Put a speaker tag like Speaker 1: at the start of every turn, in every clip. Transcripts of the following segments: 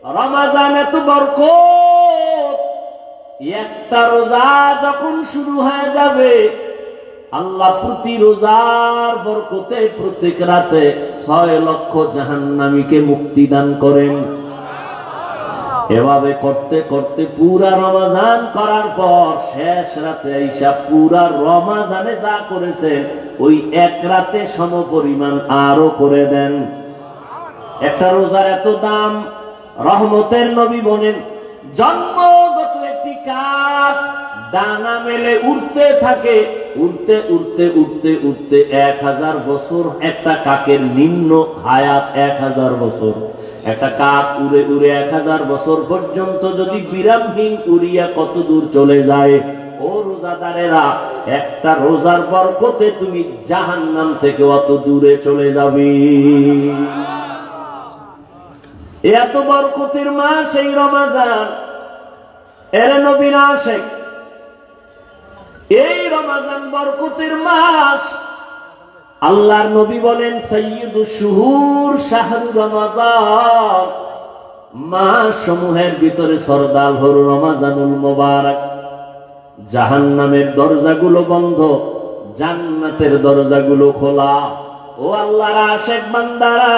Speaker 1: রমাদান এত বরকত, একটা রোজা যখন শুরু হয়ে যাবে আল্লাহ প্রতি রোজার বরকতে প্রত্যেক রাতে 6 লক্ষ জাহান্নামীকে মুক্তি দান করেন। এভাবে করতে করতে পুরা রমাজান করার পর শেষ রাতে আইসা পুরা রমাজানে যা করেছেন ওই এক রাতে সমপরিমাণ আরো করে দেন। একটা রোজার এত দাম। রহমতের নবী বলেন, জন্মগত একটি কাক ডানা মেলে উড়তে থাকে, উড়তে উড়তে উড়তে উড়তে 1000 বছর। একটা কাকের নিম্ন হায়াত 1000 বছর। একটা কাক উড়ে উড়ে 1000 বছর পর্যন্ত যদি বিরামহীন উড়িয়া কত দূর চলে যায়। ও রোজাদারেরা, একটা রোজার বরকতে তুমি জাহান্নাম থেকে অত দূরে চলে যাবে। এত বরকতের মাস এই রমাজান। এর নবীর আশিক, এই রমাজান বরকতের মাস। আল্লাহর নবী বলেন, সাইয়্যিদুশ শুহুর শাহরু রমাদান, মাস সমূহের ভিতরে সরদার হল রমাজানুল মুবারক। জাহান্নামের দরজাগুলো বন্ধ, জান্নাতের দরজাগুলো খোলা। ও আল্লাহর আশিক বান্দারা,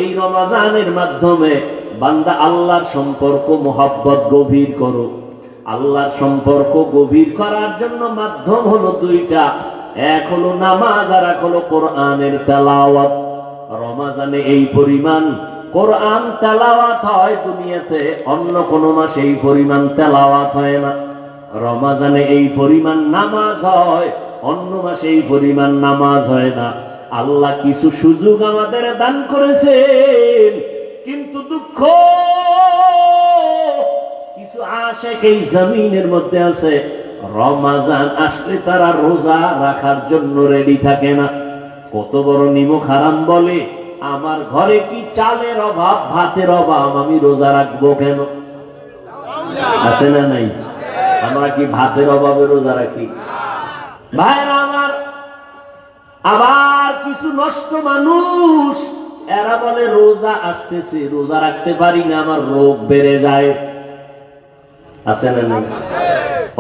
Speaker 1: এই রমাজানের মাধ্যমে বান্দা আল্লাহর সম্পর্ক মোহাব্বত গভীর করো। আল্লাহর সম্পর্ক গভীর করার জন্য মাধ্যম হলো দুইটা, এক হলো নামাজ আর এক হলো কোরআনের তেলাওয়াত। রমাজানে এই পরিমাণ কোরআন তেলাওয়াত হয় দুনিয়াতে অন্য কোন মাসে এই পরিমাণ তেলাওয়াত হয় না। রমাজানে এই পরিমাণ নামাজ হয়, অন্য মাসে এই পরিমাণ নামাজ হয় না। আল্লাহ কিছু সুযোগ আমাদের দান করেছেন, কিন্তু দুঃখ কিছু আশিক এই জমিনের মধ্যে আছে, রমাজান আসলে তারা রোজা রাখার জন্য রেডি থাকে না। কত বড় নিমক হারাম বলে, আমার ঘরে কি চালের অভাব, ভাতের অভাব, আমি রোজা রাখবো কেন? আছে না নাই? আমরা কি ভাতের অভাবে রোজা রাখি? ভাইরা আমার, আবার কিছু নষ্ট মানুষ এরা বলে রোজা আসতেছে, রোজা রাখতে পারি না, আমার রোগ বেড়ে যায়। আছে না নাই?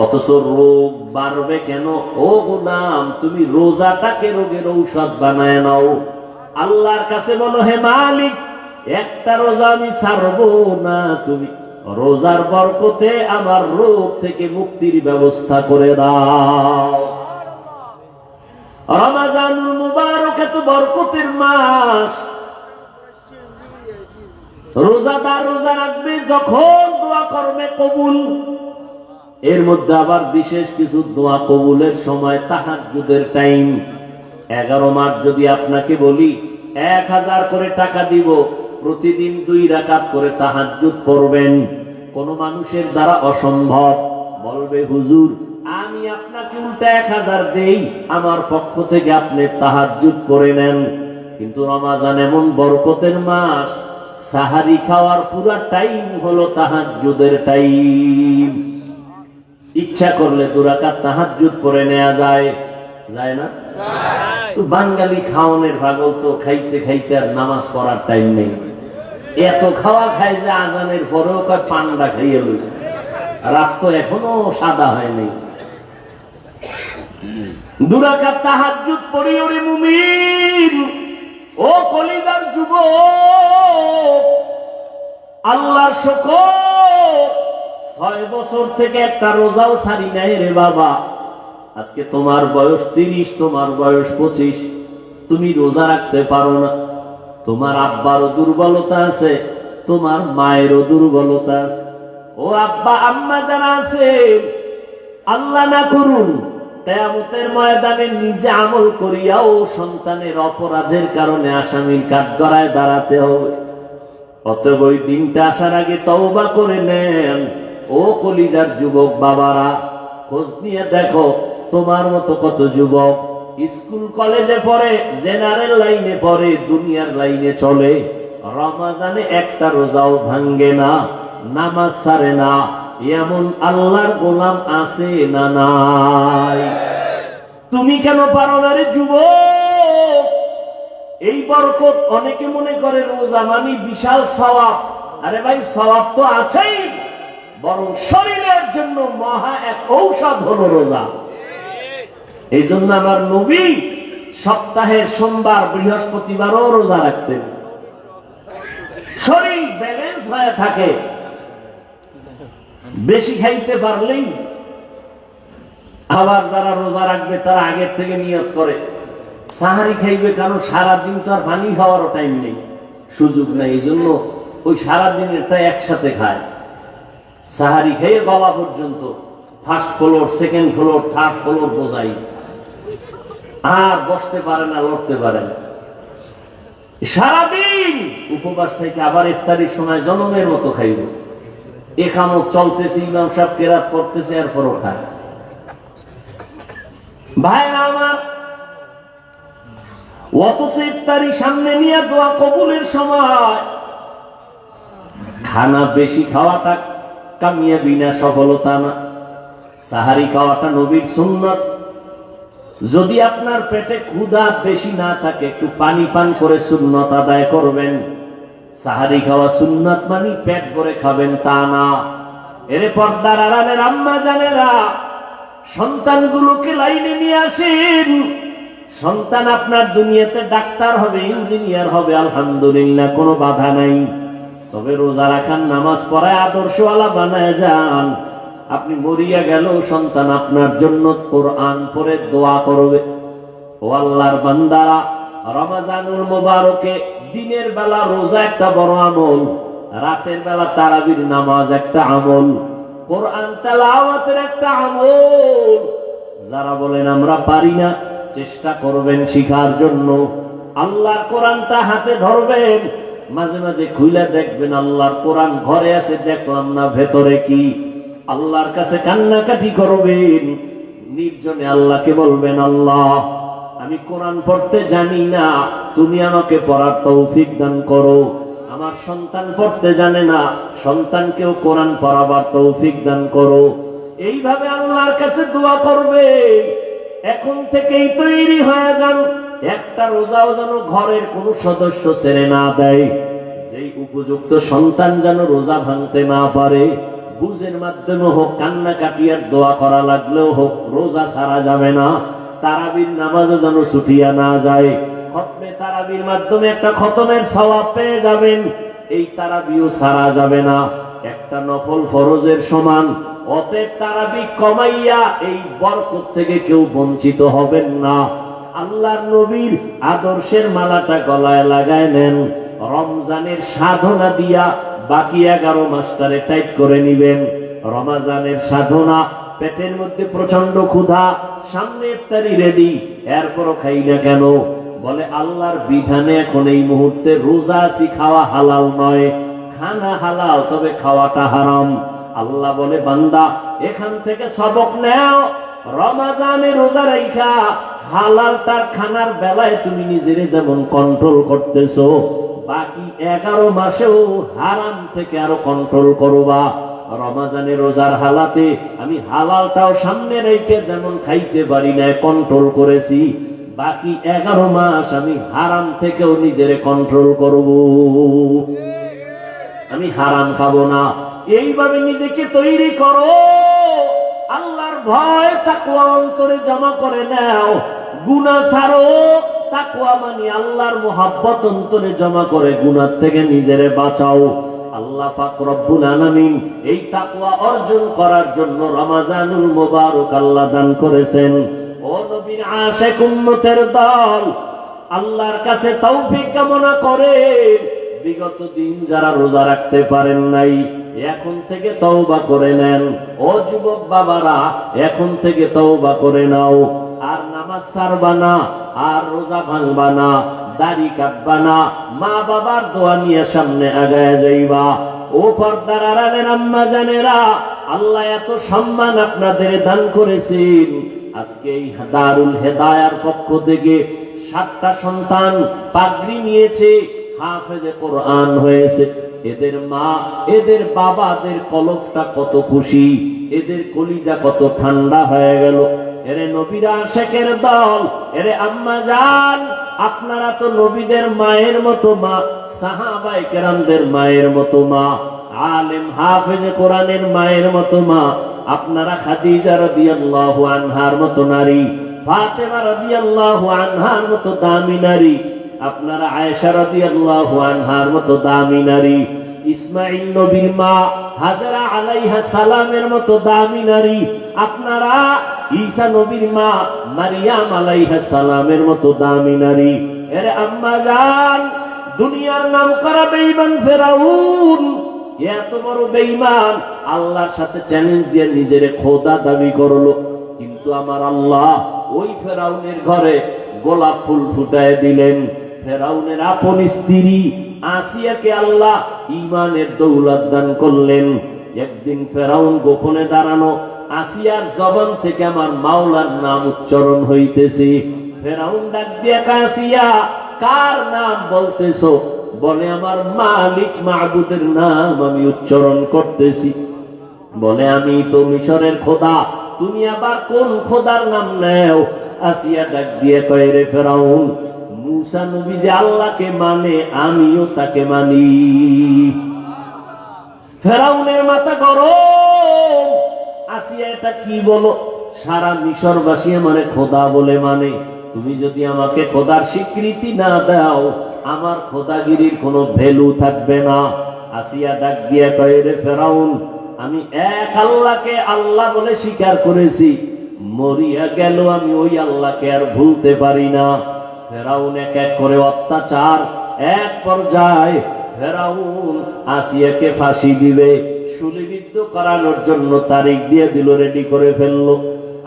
Speaker 1: অথচ রোগ বাড়বে কেন? ও গোলাম, তুমি রোজাটাকে রোগের ঔষধ বানায় নাও। আল্লাহর কাছে বলো, হে মালিক, একটা রোজা আমি ছাড়বো না, তুমি রোজার বরকতে আমার রোগ থেকে মুক্তির ব্যবস্থা করে দাও। রমাজানুল মুবারক এত বরকতের মাস। রোজাদার রোজা রাখবে যখন দোয়া করবে কবুল। এর মধ্যে আবার বিশেষ কিছু দোয়া কবুলের সময় তাহাজ্জুদের টাইম। 11 মাস যদি আপনাকে বলি 1000 করে টাকা দিব, প্রতিদিন 2 রাকাত করে তাহাজ্জুদ পড়বেন। কোন মানুষের দ্বারা অসম্ভব। বলবে, হুজুর আমি আপনাকে উল্টা 1000 দেই, আমার পক্ষ থেকে আপনি তাহাজ্জুদ পড়ে নেন। কিন্তু রমাজান এমন বরকতের মাস, সাহারি খাওয়ার পুরা টাইম হলো তাহাজ্জুদের টাইম। ইচ্ছা করলে 2 রাকাত তাহাজ্জুদ পড়ে নেওয়া যায়, যায় না? তো বাঙালি খাওয়ানোর পাগল, তো খাইতে খাইতে আর নামাজ পড়ার টাইম নেই। এত খাওয়া খায় যে আজানের পরেও কয় পান্ডা খাইয়ে লই, রাত তো এখনো সাদা হয়নি। 2 রাকাত তাহাজ্জুদ পড়ি ওরে মুমিন, ও কলিজার যুবক, আল্লাহর শুকর, 6 বছর থেকে একটা রোজাও ছাড়ি নাই রে বাবা। আজকে তোমার বয়স 30, তোমার বয়স 25, তুমি রোজা রাখতে পারো না। তোমার আব্বারও দুর্বলতা আছে, তোমার মায়েরও দুর্বলতা আছে। ও আব্বা আম্মা যারা আছে, আল্লাহ না করুন কিয়ামতের ময়দানে নিজে আমল করিয়াও সন্তানের অপরাধের কারণে আসামির কাঠগড়ায় দাঁড়াতে হবে। অতএব ওই দিনটা আসার আগে তওবা করে নেন। ও কলিজার যুবক বাবারা, খোঁজ নিয়ে দেখো তোমার মতো কত যুবক স্কুল কলেজে পড়ে, জেনারেল লাইনে পড়ে, দুনিয়ার লাইনে চলে, রমাজানে একটা রোজাও ভাঙ্গে না, নামাজ ছাড়ে না। এমন আল্লাহর গোলাম আছে না নাই? তুমি কেন পারো না রে যুবক? এই বরকত অনেকে মনে করে রোজা মানি বিশাল সওয়াব, আরে ভাই সওয়াব তো আছেই, বরং শরীরের জন্য মহা এক ঔষধ হলো রোজা। এই জন্য আমার নবী সপ্তাহের সোমবার বৃহস্পতিবারও রোজা রাখতেন, শরীর ব্যালেন্স হয়ে থাকে। বেশি খাইতে পারলেই, আবার যারা রোজা রাখবে তারা আগের থেকে নিয়ত করে সাহারি খাইবে, কারণ সারাদিন তো আর পানি খাওয়ারও টাইম নেই, সুযোগ নেই। এই জন্য ওই সারাদিনেরটা একসাথে খায়, সাহারি খেয়ে গলা পর্যন্ত, first floor, second floor, third floor বোঝাই, আর বসতে পারে না, লড়তে পারে না, সারাদিন উপবাস থেকে আবার ইফতারির সময় জনমের মতো খাইব। একামত চলতেছে, ইমাম সাহেব কেরাত করতেছে, এরপরও খায়। ভাইরা আমার, অথচ ইফতারি সামনে নিয়ে দোয়া কবুলের সময় খানা বেশি খাওয়াটা কামিয়াবি না, সফলতা না। সাহারি খাওয়াটা নবীর সুন্নত। যদি আপনার পেটে ক্ষুধা বেশি না থাকে, একটু পানি পান করে সুন্নত আদায় করবেন। সাহারি খাওয়া সুন্নত মানে পেট ভরে খাবেন তা না। এরে পর্দার আড়ালের আম্মা জানেরা, সন্তানগুলোকে লাইনে নিয়ে আসেন। সন্তান আপনার দুনিয়াতে ডাক্তার হবে, ইঞ্জিনিয়ার হবে, আলহামদুলিল্লাহ, কোনো বাধা নাই। তবে রোজা রাখার, নামাজ পড়ায় আদর্শওয়ালা বানায় যান। আপনি মরিয়া গেল, সন্তান আপনার জন্য কোরআন পড়ে দোয়া করবে। ও আল্লাহর বান্দারা, রমজানুল মুবারকে দিনের বেলা রোজা একটা বড় আমল, রাতের বেলা তারাবির নামাজ একটা আমল, কোরআন তেলাওয়াতের একটা আমল। যারা বলেন আমরা পারি না, চেষ্টা করবেন শিখার জন্য। আল্লাহর কোরআনটা হাতে ধরবেন, মাঝে মাঝে খুলে দেখবেন আল্লাহর কোরআন ঘরে আছে, দেখলাম না ভেতরে কি। আল্লাহর কাছে কান্নাকাটি করবেন, নির্জনে আল্লাহকে বলবেন, আল্লাহ আমি কোরআন পড়তে জানি না, তুমি আমাকে পড়ার তৌফিক দান করো। আমার সন্তান পড়তে জানে না, সন্তানকেও কোরআন পড়াবার তৌফিক দান করো। এইভাবে আল্লাহর কাছে দোয়া করবে। এখন থেকেই তৈরি হয়ে যান, একটা রোজাও যেন ঘরের কোনো সদস্য ছেড়ে না দেয়। যেই উপযুক্ত সন্তান যেন রোজা ভাঙতে না পারে, বুঝের মাধ্যমে হোক, কান্নাকাটি আর দোয়া করা লাগলেও হোক, রোজা ছাড়া যাবে না। তারাবির নামাজও যেন ছুটিয়া না যায়। খতমে তারাবির মাধ্যমে একটা খতমের সওয়াব পেয়ে যাবেন, এই তারাবিও ছাড়া যাবে না, একটা নফল ফরজের সমান। অতএব তারাবি কমাইয়া এই বরকত থেকে কেউ বঞ্চিত হবেন না। আল্লাহর নবীর আদর্শের মালাটা গলায় লাগায় নেন, রমজানের সাধনা দিয়া বাকি 11 মাসটারে টাইট করে নিবেন। রমজানের সাধনা, পেটের মধ্যে প্রচন্ড ক্ষুধা, সামনে ইফতারি রেডি, এরপরও খাই না কেন? বলে আল্লাহর বিধানে এখন এই মুহূর্তে রোজা আছি, খাওয়া হালাল নয়। খানা হালাল, তবে খাওয়াটা হারাম। আল্লাহ বলে, বান্দা এখান থেকে সবক নেও, রমজানে রোজা রাখা হালাল তার খানার বেলায় তুমি নিজের যেমন কন্ট্রোল করতেছো, বাকি 11 মাসেও হারাম থেকে আরো কন্ট্রোল করবা। রমজানে রোজার হালাতে আমি হালালটাও সামনে রেখে যেমন খাইতে পারি না, কন্ট্রোল করেছি, বাকি 11 মাস আমি হারাম থেকেও নিজের কন্ট্রোল করব। আমি হারাম খাবো না। এইভাবে নিজেকে তৈরি করো। আল্লাহর ভয় তাকওয়া অন্তরে জমা করে নাও। গুনাহ ছাড়ো। তাকওয়া মানে আল্লাহর মুহাব্বত অন্তরে জমা করে গুনাহ থেকে নিজেরে বাঁচাও। আল্লাহ পাক রব্বুল আলামিন এই তাকওয়া অর্জন করার জন্য রমজানুল মুবারক আল্লাহ দান করেছেন। ও নবীর আশিক উম্মতের দল, আল্লাহর কাছে তৌফিক কামনা করেন। বিগত দিন যারা রোজা রাখতে পারেন নাই, এখন থেকে তওবা করে নেন। ও যুবক বাবারা, এখন থেকে তওবা করে নাও। আর নামাজ ছাড়বা না, আর রোজা ভাঙবা না, দাড়ি কাটবা না, মা বাবার দোয়া নিয়ে সামনে আগায় যাইবা। ও পর্দার আড়ালের আম্মা জানেরা, আল্লাহ এত সম্মান আপনাদের দান করেছেন। আজকে এই দারুল হেদায়ার পক্ষ থেকে 7টা সন্তান পাগড়ি নিয়েছে, হাফেজে কোরআন হয়েছে। এদের মা, এদের বাবাদের কলবটা কত খুশি, এদের কলিজা কত ঠান্ডা হয়ে গেল। এরে নবীর আশিকের দল, এরে আম্মা জান, আপনারা তো নবীদের মায়ের মতো মা, সাহাবায়ে কেরামদের মায়ের মতো মা, আলেম হাফেজে কোরআনের মায়ের মতো মা। আপনারা খাদিজা রাদিয়াল্লাহু আনহার মতো নারী, ফাতেমা রাদিয়াল্লাহু আনহার মতো দামি নারী, আপনারা আয়েশা রাদিয়াল্লাহু আনহার মতো দামি নারী, ইসমাঈল নবীর মা হাজরা আলাইহা সালামের মতো দামি নারী, আপনারা ঈসা নবীর মা মারিয়াম আলাইহা সালামের মতো দামি নারী। এর আম্মা জান, দুনিয়ার নাম করা বেঈমান ফেরাউন এত বড় বেঈমান, আল্লাহর সাথে চ্যালেঞ্জ দিয়ে নিজের খোদা দাবি করলো। কিন্তু আমার আল্লাহ ওই ফেরাউনের ঘরে গোলাপ ফুল ফুটায় দিলেন। ফেরাউনের আপন স্ত্রী আসিয়াকে আল্লাহ ঈমানের দৌলত দান করলেন। একদিন ফেরাউন গোপনে দাঁড়ানো, আসিয়ার জবান থেকে আমার মাওলার নাম উচ্চারণ হইতেছে। ফেরাউন ডাক দিয়ে, আসিয়া কার নাম বলতেছো? বলে আমার মালিক মাবুদের নাম আমি উচ্চারণ করতেছি। বলে আমি তো মিশরের খোদা, তুমি আবার কোন খোদার নাম নেও? আসিয়া ডাক দিয়ে কয়, রে ফেরাউন, মুসা নবী যে আল্লাহকে মানে আমিও তাকে মানি। ফেরাউনের মাথা গরম। আসিয়া এটা কি বলো? সারা মিশরবাসী আমারে খোদা বলে মানে, তুমি যদি আমাকে খোদার স্বীকৃতি না দাও আমার খোদাগিরির কোনো ভ্যালু থাকবে না। আসিয়া ডাক দিয়ে কয়, রে ফেরাউন, আমি এক আল্লাহকে আল্লাহ বলে স্বীকার করেছি, মরিয়া গেল আমি ওই আল্লাহকে আর ভুলতে পারি না। ফেরাউন এক এক করে অত্যাচার, এক পর্যায়ে ফেরাউন আসিয়াকে ফাঁসি দিবে, শুলিবিদ্ধ করানোর জন্য তারিখ দিয়ে দিল, রেডি করে ফেললো।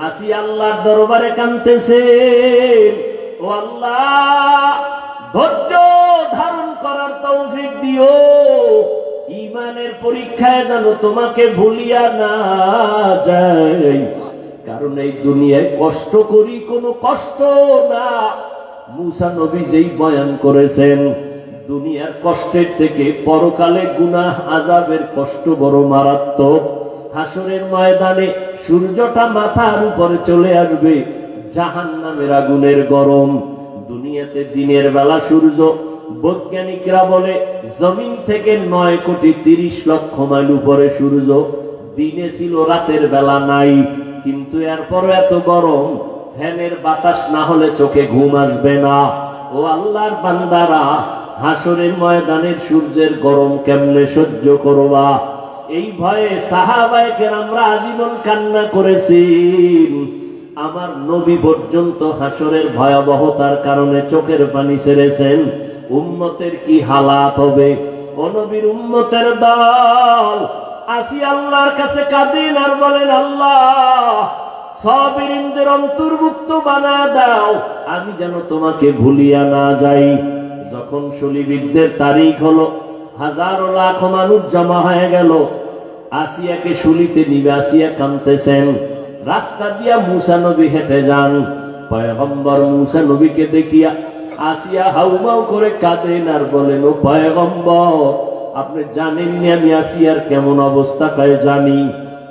Speaker 1: আসিয়া আল্লাহর দরবারে কাঁদতেছে, ও আল্লাহ, ধৈর্য ধারণ করার তৌফিক দিও, ঈমানের পরীক্ষায় যেন তোমাকে ভুলিয়া না যাই, কারণ এই দুনিয়ায় কষ্ট করি কোনো কষ্ট না। মুসা নবী যেই বয়ান করেছেন, দুনিয়ার কষ্টের থেকে পরকালে গুনাহ আযাবের কষ্ট বড় মারাত্মক। হাসরের ময়দানে সূর্যটা মাথার উপরে চলে আসবে, জাহান্নামের আগুনের গরম। দুনিয়াতে দিনের বেলা সূর্য, বৈজ্ঞানিকরা বলে জমিন থেকে 9,30,00,000 মাইল উপরে সূর্য, দিনে ছিল, রাতের বেলা নাই। কিন্তু এরপরও এত গরম, ফ্যানের বাতাস না হলে চোখে ঘুম আসবে না। ও আল্লাহর বান্দারা, হাসরের ময়দানের সূর্যের গরম কেমনে সহ্য করবা? এই ভয়ে সাহাবায়ে কেরামরা আজীবন কান্না করেছি। আমার নবী পর্যন্ত হাসরের ভয়াবহতার কারণে চোখের পানি ছেড়েছেন। উম্মতের কি হালাত হবে? ও নবীর উম্মতের দল আসি আল্লাহর কাছে কাঁদেন আর বলেন, আল্লাহ, সাবিরিনদের অন্তর্ভুক্ত বানায় দাও, আমি যেন তোমাকে ভুলিয়া না যাই। যখন শলীবিদদের তারিখ হলো, হাজারো লাখ মানুষ জমা হয়ে গেল, আসিয়াকে শুলিতে নিবে। আসিয়া কাঁদতেছেন। রাস্তা দিয়া মুসা নবী হেঁটে যান। পয়গম্বর মুসা নবীকে দেখিয়া আসিয়া হাউমাউ করে কাঁদেন আর বলেন, ও পয়গম্বর, আপনি জানেননি আমি আসিয়ার কেমন অবস্থা? কয় জানি।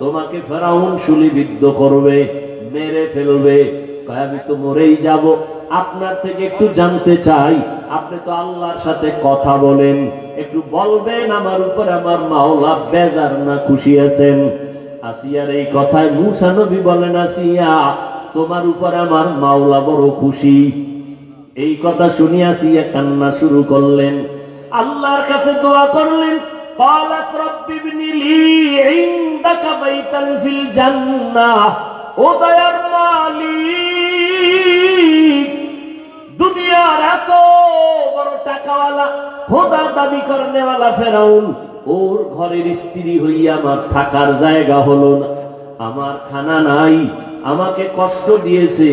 Speaker 1: তোমাকে ফেরাউন শুলিবিদ্ধ করবে, মেরে ফেলবে। কয় আমি তো মরেই যাব। আপনার থেকে একটু জানতে চাই, আপনি তো আল্লাহর সাথে কথা বলেন, একটু বলবেন আমার উপর আমার মাওলা বেজার না খুশি আছেন? আসিয়ার এই কথায় মুসা নবী বলেন, আসিয়া, তোমার উপর আমার মাওলা বড় খুশি। এই কথা শুনে আসিয়া কান্না শুরু করলেন, আল্লাহর কাছে দোয়া করলেন। قالت رب ابن لي عندك بيتا في الجنة। ও দয়ার মালিক, দুনিয়ার এত বড় টাকাওয়ালা, খোদা দাবি করনেওয়ালা ফেরাউন, ওর ঘরের স্ত্রী হইয়া আমার থাকার জায়গা হলো না, আমার খানা নাই, আমাকে কষ্ট দিয়েছে।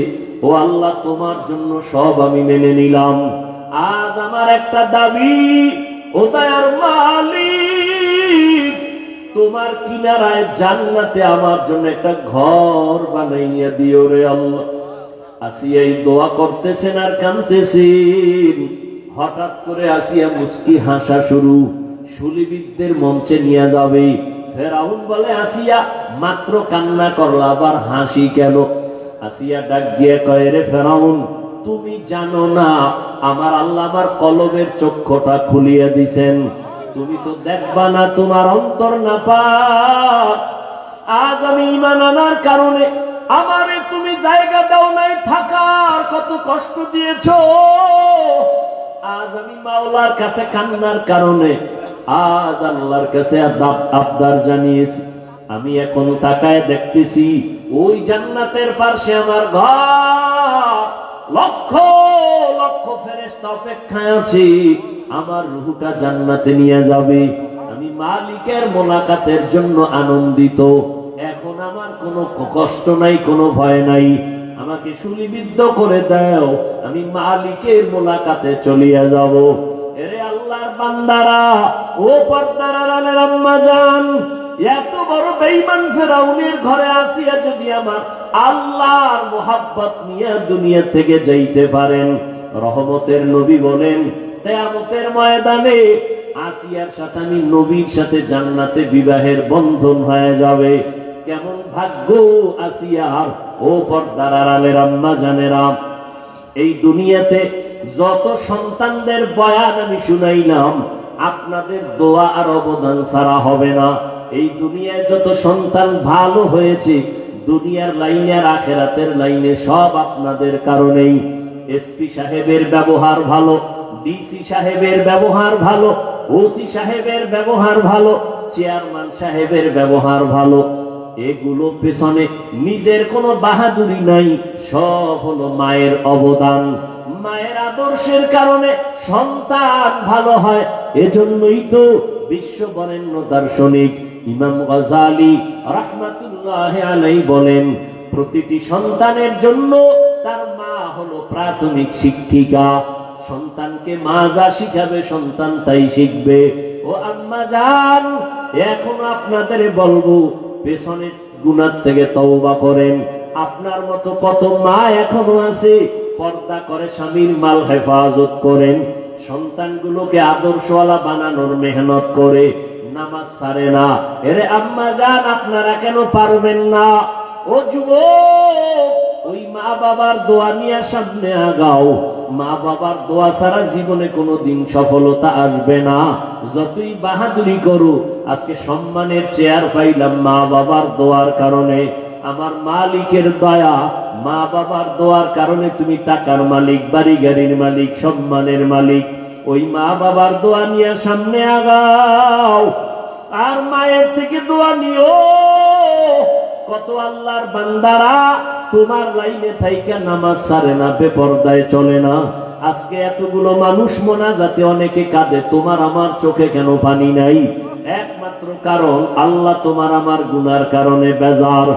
Speaker 1: ও আল্লাহ, তোমার জন্য সব আমি মেনে নিলাম। আজ আমার একটা দাবি, ও দয়ার মালিক, তোমার কিনারায় জান্নাতে আমার জন্য একটা ঘর বানাইয়া দিও রে আল্লাহ। আসিয়া এই দোয়া করতেছেন আর কাঁদতেছেন। হঠাৎ করে আসিয়া মুস্কি হাসা শুরু। শুলিবিদদের মঞ্চে নিয়ে যাবে। ফেরাউন বলে, আসিয়া, মাত্র কান্না করলা, আবার হাসি কেন? আসিয়া ডাক দিয়ে কয়, রে ফেরাউন, তুমি জানো না আমার আল্লাহ আমার কলবের চক্ষুটা খুলিয়ে দিছেন, তুমি তো দেখবা না, তোমার অন্তর না পাক। আজ আমি ঈমান আনার কারণে আমারে তুমি জায়গা দাও নাই থাকার, কত কষ্ট দিয়েছো। আজ আমি মাওলার কাছে কান্নার কারণে আজ আল্লাহর কাছে আবদার জানিয়েছি। আমি এখন তাকায় দেখতেছি ওই জান্নাতের পাশে আমার ঘর, লক্ষ লক্ষ ফেরেশতা অপেক্ষায় আছে, আমার রূহটা জান্নাতে নিয়ে যাবে। আমি মালিকের মোলাকাতের জন্য আনন্দিত। এখন আমার কোনো কষ্ট নাই, কোনো ভয় নাই। আমাকে সুলিবিদ্ধ করে দাও, আমি মালিকের মোলাকাতে চলিয়া যাব। এরে আল্লাহর বান্দারা, ও পর্দার আড়ালের আম্মা জান, এত বড় বেঈমান ফেরাউনের ঘরে আসিয়া যদি আমার আল্লাহর মোহাব্বত নিয়ে দুনিয়া থেকে যাইতে পারেন, রহমতের নবী বলেন কিয়ামতের ময়দানে আসিয়ার সাথে আমি নবীর সাথে জান্নাতে বিবাহের বন্ধন হয়ে যাবে। কেমন ভাগ্য আসিয়ার। ও পর্দার আড়ালের আম্মা জানেরা, এই দুনিয়াতে যত সন্তানদের বয়ান আমি শুনাইলাম, আপনাদের দোয়া আর অবদান ছাড়া হবে না। এই দুনিয়ায় যত সন্তান ভালো হয়েছে, দুনিয়ার লাইনে আর আখেরাতের লাইনে সব আপনাদের কারণেই। এসপি সাহেবের ব্যবহার ভালো, ডিসি সাহেবের ব্যবহার ভালো, ওসি সাহেবের ব্যবহার ভালো, চেয়ারম্যান সাহেবের ব্যবহার ভালো, এগুলো পেছনে নিজের কোনো বাহাদুরি নাই, সব হলো মায়ের অবদান। মায়ের আদর্শের কারণে সন্তান ভালো হয়। এজন্যই তো বিশ্ব বরেণ্য দার্শনিক ইমাম গাযালি রাহমাতুল্লাহি আলাইহি বলেন, প্রতিটি সন্তানের জন্য তার মা হলো প্রাথমিক শিক্ষিকা। সন্তানকে মা যা শিখাবে সন্তান তাই শিখবে। ও আম্মা জান, এখন আপনাদের বলবো, পেছনের গুনাহ থেকে তওবা করেন। আপনার মতো কত মা এখনো আছে পর্দা করে স্বামীর মাল হেফাজত করেন, সন্তানগুলোকে আদর্শওয়ালা বানানোর মেহনত করে, নামাজ ছাড়ে না। এরে আম্মা জান, আপনারা কেন পারবেন না? ও যুবক, ওই মা বাবার দোয়া নিয়ে সামনে আগাও। মা বাবার দোয়া ছাড়া জীবনে কোনোদিন সফলতা আসবে না। যতই বাহাদুরি করো, আজকে সম্মানের চেয়ার পাইলাম মা বাবার দোয়ার কারণে। আমার মালিকের দয়া, মা বাবার দোয়ার কারণে তুমি টাকার মালিক, বাড়ি গাড়ির মালিক, সম্মানের মালিক। ওই মা বাবার দোয়া নিয়ে সামনে আগাও, আর মায়ের থেকে দোয়া নিও। কত আল্লাহর বান্দারা তোমার লাইনে থাইকা নামাজ ছাড়ে না, বেপরদায় চলে না। আজকে এতগুলো মানুষ মোনাজাতে অনেকে কাঁদে, তোমার আমার চোখে কেন পানি নাই? একমাত্র কারণ আল্লাহ তোমার আমার গুনার কারণে বেজার।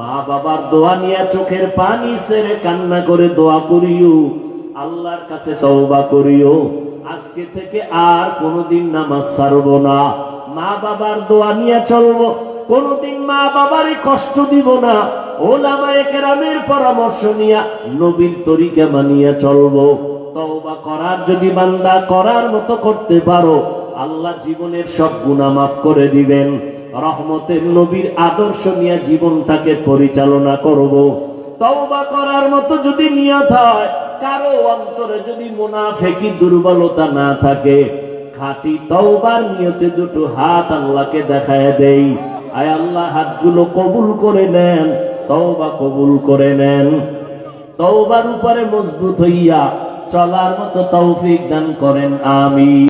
Speaker 1: মা বাবার দোয়া নিয়ে চোখের পানি ছেড়ে কান্না করে দোয়া করিও, আল্লাহর কাছে তওবা করিও। আজকে থেকে আর কোনোদিন নামাজ ছাড়বো না, মা বাবার দোয়া নিয়ে চলবো, কোনোদিন মা বাবারই কষ্ট দিব না। ওলামায়ে কেরামের পরামর্শ নিয়ে নবীর তরিকা মানিয়ে চলবো। তওবা করার যদি বান্দা করার মতো করতে পারো, আল্লাহ জীবনের সব গুনাহ মাফ করে দিবেন। রহমতের নবীর আদর্শ নিয়ে জীবনটাকে পরিচালনা করব। তওবা করার মতো যদি নিয়ত হয়, কারো অন্তরে যদি মুনাফিকি দুর্বলতা না থাকে, খাঁটি তওবার নিয়তে দুটো হাত আল্লাহকে দেখায় দেই। আয় আল্লাহ, হাতগুলো কবুল করে নেন, তওবা কবুল করে নেন। তওবার উপরে মজবুত হইয়া চলার মতো তৌফিক দান করেন, আমিন।